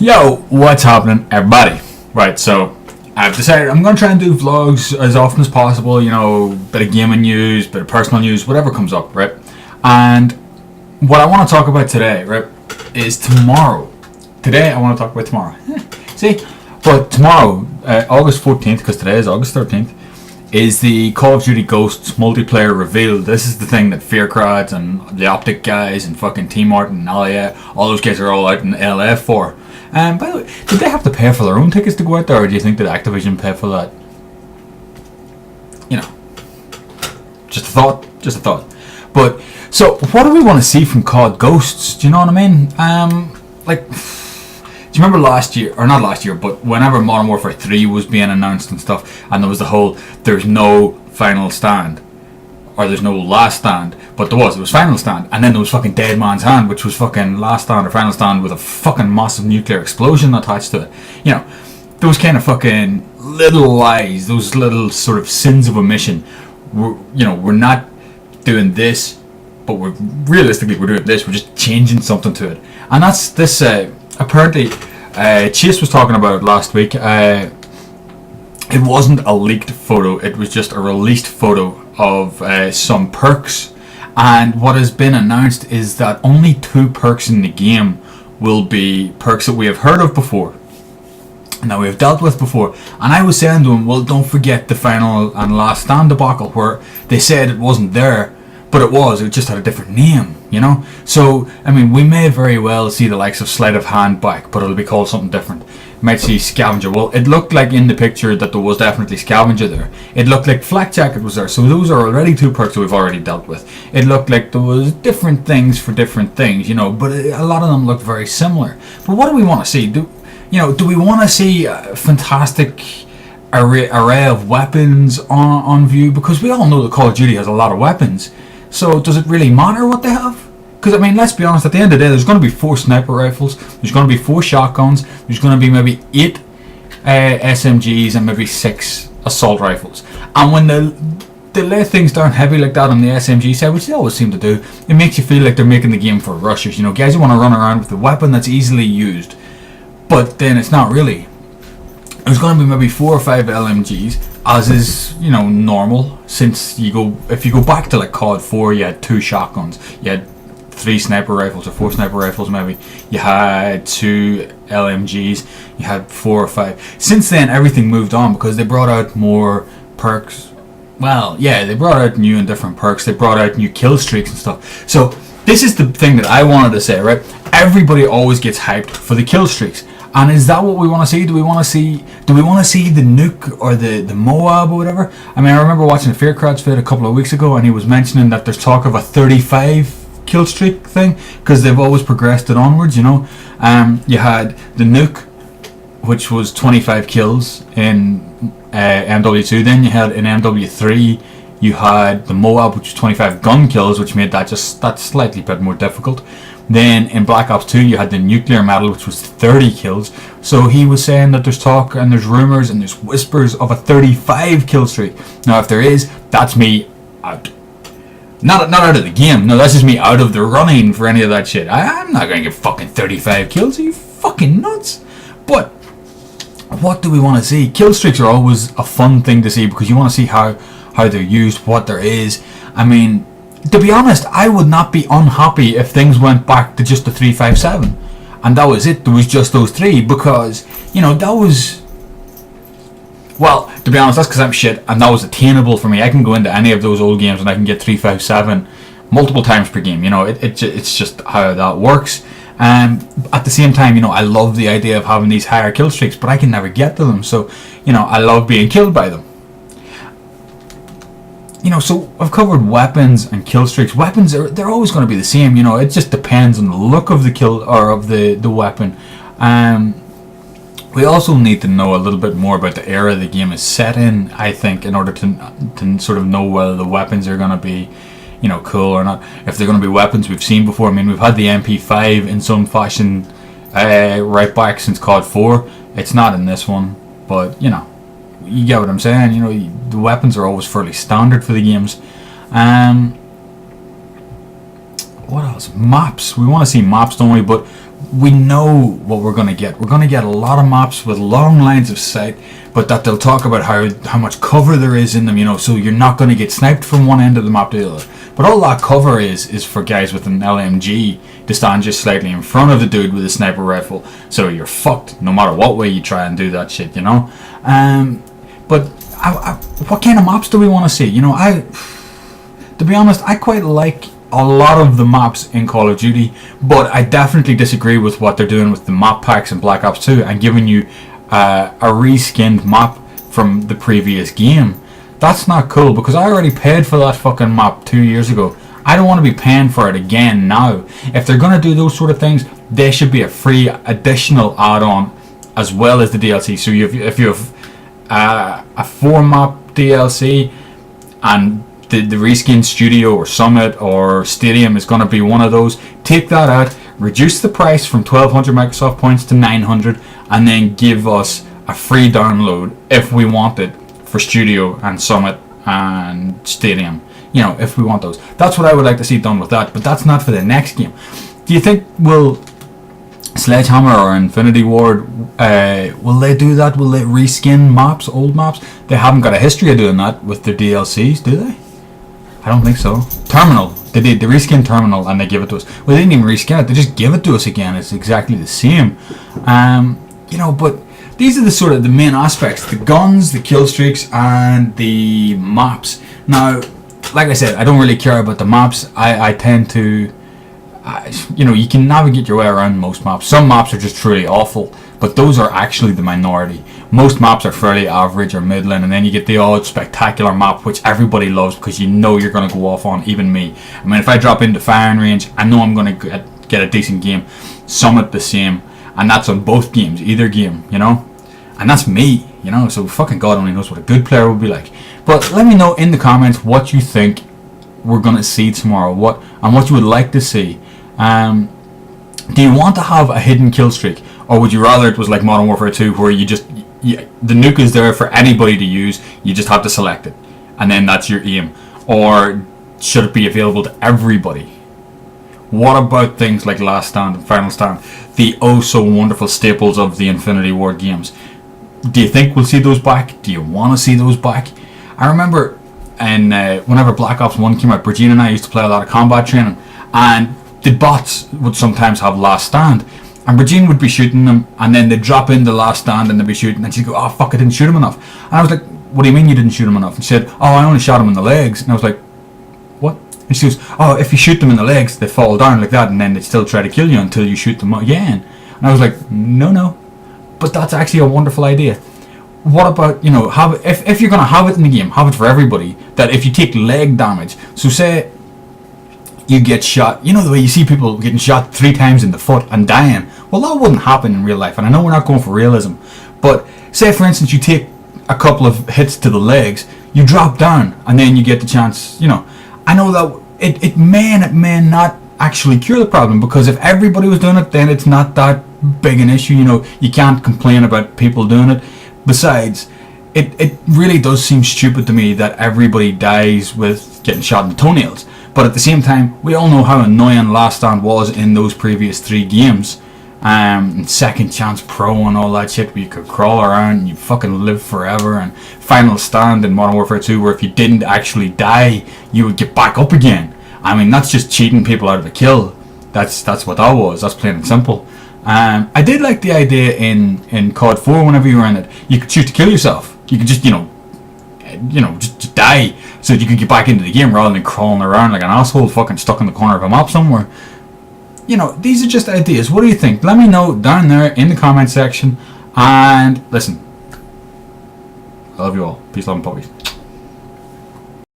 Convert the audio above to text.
Yo, what's happening, everybody? Right, so I've decided I'm going to try and do vlogs as often as possible, bit of gaming news, bit of personal news, whatever comes up, right? And what I want to talk about today, right, is tomorrow. Today, I want to talk about tomorrow. See? But tomorrow, August 14th, because today is August 13th, is the Call of Duty Ghosts multiplayer reveal. This is the thing that Fearcrowds and the Optic guys and fucking T-Mart and Alia, all those guys are all out in LA for. By the way, did they have to pay for their own tickets to go out there, or do you think that Activision paid for that? Just a thought. But, so, what do we want to see from COD Ghosts? Do you know what I mean? Do you remember last year, or not last year, but whenever Modern Warfare 3 was being announced and stuff, and there was the whole, there's no final stand, or there's no last stand, but it was final stand, and then there was fucking Dead Man's Hand, which was fucking last stand or final stand with a fucking massive nuclear explosion attached to it. Those kind of fucking little lies, those little sort of sins of omission. We're not doing this, but we're doing this, we're just changing something to it. And that's this, apparently, Chase was talking about it last week. It wasn't a leaked photo, it was just a released photo of some perks. And what has been announced is that only 2 perks in the game will be perks that we have heard of before, and that we have dealt with before. And I was saying to him, well, don't forget the final and last stand debacle, where they said it wasn't there, but it just had a different name, So, we may very well see the likes of Sleight of Hand back, but it'll be called something different. Might see Scavenger. Well, it looked like in the picture that there was definitely Scavenger there. It looked like Flak Jacket was there, so those are already 2 perks that we've already dealt with. It looked like there was different things for different things, but a lot of them looked very similar. But what do we want to see? Do we want to see a fantastic array of weapons on view? Because we all know that Call of Duty has a lot of weapons. So does it really matter what they have? Because, let's be honest, at the end of the day, there's going to be 4 sniper rifles, there's going to be 4 shotguns, there's going to be maybe 8 SMGs and maybe 6 assault rifles. And when they lay things down heavy like that on the SMG side, which they always seem to do, it makes you feel like they're making the game for rushers. Guys who want to run around with a weapon that's easily used. But then it's not really. There's going to be maybe 4 or 5 LMGs, as is, normal, since if you go back to like COD 4, you had 2 shotguns, you had 3 sniper rifles or 4 sniper rifles maybe, you had 2 LMGs, you had 4 or 5. Since then, everything moved on because they brought out more perks. Well, yeah, they brought out new and different perks, they brought out new kill streaks and stuff. So, this is the thing that I wanted to say, right? Everybody always gets hyped for the kill streaks. And is that what we want to see? Do we want to see the nuke or the Moab or whatever? I remember watching a Fearcrowds vid a couple of weeks ago, and he was mentioning that there's talk of a 35 kill streak thing, because they've always progressed it onwards, You had the nuke, which was 25 kills in MW2. Then you had in MW3, you had the Moab, which was 25 gun kills, which made that slightly bit more difficult. Then in Black Ops 2 you had the nuclear medal, which was 30 kills. So he was saying that there's talk and there's rumours and there's whispers of a 35 kill streak. Now if there is, that's me out. Not out of the game. No, that's just me out of the running for any of that shit. I'm not going to get fucking 35 kills. Are you fucking nuts? But what do we want to see? Kill streaks are always a fun thing to see, because you want to see how they're used, what there is. To be honest, I would not be unhappy if things went back to just the 357 and that was it. There was just those 3, because that was, well, to be honest, that's because I'm shit, and that was attainable for me. I can go into any of those old games and I can get 357 multiple times per game. It's just how that works. At the same time, I love the idea of having these higher kill streaks, but I can never get to them. So I love being killed by them. So I've covered weapons and kill streaks. Weapons they're always going to be the same. It just depends on the look of the kill or of the weapon. We also need to know a little bit more about the era the game is set in, I think, in order to sort of know whether the weapons are going to be, cool or not. If they're going to be weapons we've seen before. We've had the MP5 in some fashion right back since COD 4. It's not in this one, but you get what I'm saying. The weapons are always fairly standard for the games. What else? Maps. We want to see maps, don't we? But we know what we're going to get. We're going to get a lot of maps with long lines of sight, but that they'll talk about how much cover there is in them, you know, so you're not going to get sniped from one end of the map to the other. But all that cover is for guys with an LMG to stand just slightly in front of the dude with a sniper rifle, so you're fucked no matter what way you try and do that shit, you know. But what kind of maps do we want to see? You know, to be honest, I quite like a lot of the maps in Call of Duty, but I definitely disagree with what they're doing with the map packs in Black Ops 2 and giving you a reskinned map from the previous game. That's not cool, because I already paid for that fucking map 2 years ago. I don't want to be paying for it again now. If they're going to do those sort of things, they should be a free additional add-on as well as the DLC. So if you have a 4-map DLC and the reskin Studio or Summit or Stadium is going to be one of those, take that out, reduce the price from 1200 Microsoft points to 900, and then give us a free download if we want it for Studio and Summit and Stadium, you know, if we want those. That's what I would like to see done with that, but that's not for the next game. Do you think will Sledgehammer or Infinity Ward, will they do that? Will they reskin maps, old maps? They haven't got a history of doing that with their DLCs, do they? I don't think so. Terminal, they did. They reskin Terminal and they give it to us. Well, they didn't even reskin it. They just give it to us again. It's exactly the same. You know, but these are the sort of the main aspects: the guns, the kill streaks, and the maps. Now, like I said, I don't really care about the maps. I tend to, you know, you can navigate your way around most maps. Some maps are just truly awful, but those are actually the minority. Most maps are fairly average or middling, and then you get the odd spectacular map which everybody loves because you know you're going to go off on, even me. I mean, if I drop into firing range, I know I'm going to get a decent game. Summit the same, and that's on both games, either game, you know. And that's me, you know, so fucking God only knows what a good player would be like. But let me know in the comments what you think we're going to see tomorrow, what you would like to see. Do you want to have a hidden kill streak, or would you rather it was like Modern Warfare 2 where the nuke is there for anybody to use, you just have to select it and then that's your aim? Or should it be available to everybody? What about things like Last Stand and Final Stand, the oh so wonderful staples of the Infinity Ward games? Do you think we'll see those back? Do you want to see those back? I remember whenever Black Ops 1 came out, Brigitte and I used to play a lot of combat training, and the bots would sometimes have Last Stand, and Brigitte would be shooting them, and then they'd drop in the Last Stand and they'd be shooting, and she'd go, oh fuck, I didn't shoot him enough. And I was like, what do you mean you didn't shoot him enough? And she said, oh, I only shot him in the legs. And I was like, what? And she goes, oh, if you shoot them in the legs, they fall down like that, and then they still try to kill you until you shoot them again. And I was like, no. But that's actually a wonderful idea. What about, you know, if you're going to have it in the game, have it for everybody, that if you take leg damage, so say you get shot, you know the way you see people getting shot 3 times in the foot and dying, well that wouldn't happen in real life, and I know we're not going for realism, but say for instance you take a couple of hits to the legs, you drop down, and then you get the chance, you know, I know that it may and it may not actually cure the problem, because if everybody was doing it, then it's not that big an issue, you know, you can't complain about people doing it. Besides, it really does seem stupid to me that everybody dies with getting shot in the toenails. But at the same time, we all know how annoying Last Stand was in those previous 3 games. And Second Chance Pro and all that shit where you could crawl around and you fucking live forever. And Final Stand in Modern Warfare 2 where if you didn't actually die, you would get back up again. I mean, that's just cheating people out of a kill. That's what that was. That's plain and simple. I did like the idea in CoD 4 whenever you were in it. You could choose to kill yourself. You could just, just die so that you could get back into the game rather than crawling around like an asshole fucking stuck in the corner of a map somewhere. You know, these are just ideas. What do you think? Let me know down there in the comment section. And listen, I love you all. Peace, love, and puppies.